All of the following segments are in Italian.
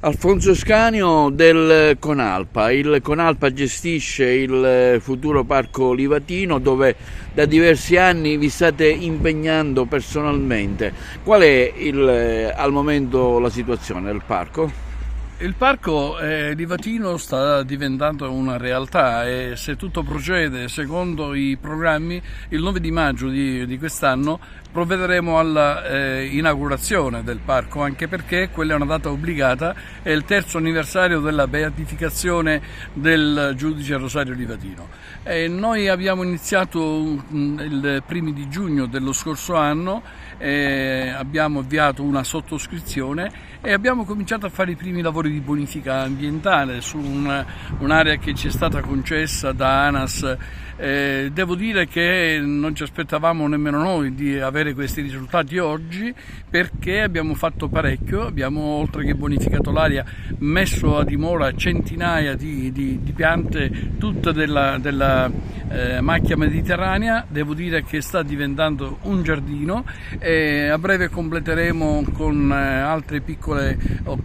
Alfonso Scanio del Conalpa. Il Conalpa gestisce il futuro Parco Livatino dove da diversi anni vi state impegnando personalmente. Qual è al momento la situazione del parco? Il parco Livatino sta diventando una realtà e se tutto procede secondo i programmi, il 9 di maggio di quest'anno provvederemo alla inaugurazione del parco, anche perché quella è una data obbligata, è il 3° anniversario della beatificazione del giudice Rosario Livatino. Noi abbiamo iniziato il 1° di giugno dello scorso anno, abbiamo avviato una sottoscrizione e abbiamo cominciato a fare i primi lavori di bonifica ambientale su un'area che ci è stata concessa da ANAS. Devo dire che non ci aspettavamo nemmeno noi di avere questi risultati oggi, perché abbiamo fatto parecchio, abbiamo oltre che bonificato l'area messo a dimora centinaia di piante, tutte della macchia mediterranea. Devo dire che sta diventando un giardino e a breve completeremo con altre piccole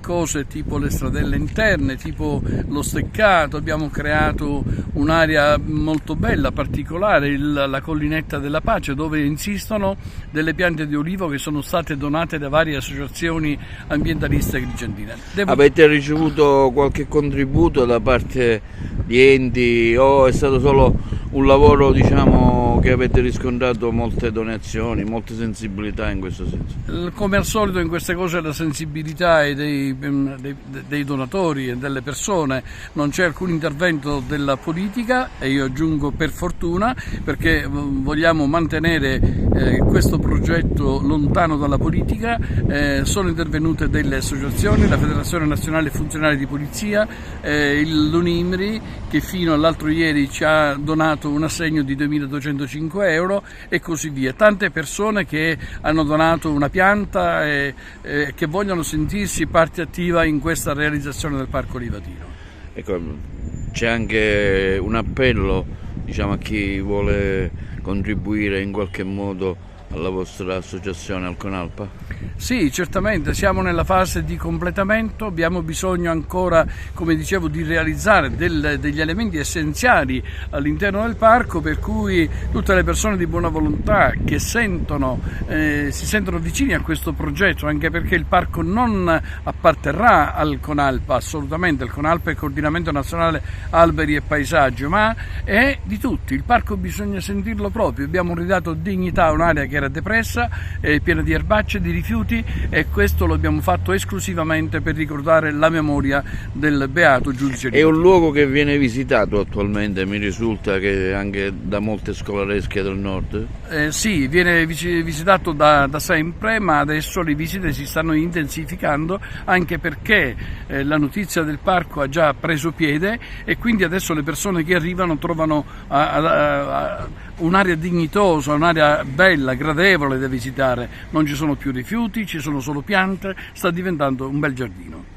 cose tipo le stradelle interne, tipo lo steccato. Abbiamo creato un'area molto bella, particolare, la collinetta della Pace, dove insistono delle piante di olivo che sono state donate da varie associazioni ambientaliste agrigentine. Avete ricevuto qualche contributo da parte di enti o è stato solo un lavoro, diciamo, che avete riscontrato molte donazioni, molte sensibilità in questo senso? Come al solito in queste cose la sensibilità è dei donatori e delle persone, non c'è alcun intervento della politica, e io aggiungo per fortuna, perché vogliamo mantenere questo progetto lontano dalla politica. Sono intervenute delle associazioni, la Federazione Nazionale Funzionari di Polizia, l'Unimri, che fino all'altro ieri ci ha donato un assegno di 2.205 euro e così via. Tante persone che hanno donato una pianta e che vogliono sentirsi parte attiva in questa realizzazione del Parco Livatino. Ecco, c'è anche un appello, diciamo, a chi vuole contribuire in qualche modo alla vostra associazione, al Conalpa? Sì, certamente, siamo nella fase di completamento, abbiamo bisogno ancora, come dicevo, di realizzare degli elementi essenziali all'interno del parco, per cui tutte le persone di buona volontà che si sentono vicini a questo progetto, anche perché il parco non apparterrà al Conalpa, assolutamente. Il Conalpa è il Coordinamento Nazionale Alberi e Paesaggi, ma è di tutti. Il parco bisogna sentirlo proprio. Abbiamo ridato dignità a un'area che era depressa, piena di erbacce, di rifiuti, e questo lo abbiamo fatto esclusivamente per ricordare la memoria del beato giudice Livatino. È un luogo che viene visitato attualmente, mi risulta, che anche da molte scolaresche del nord? Sì, viene visitato da sempre, ma adesso le visite si stanno intensificando, anche perché la notizia del parco ha già preso piede e quindi adesso le persone che arrivano trovano un'area dignitosa, un'area bella, gradevole da visitare. Non ci sono più rifiuti, ci sono solo piante, sta diventando un bel giardino.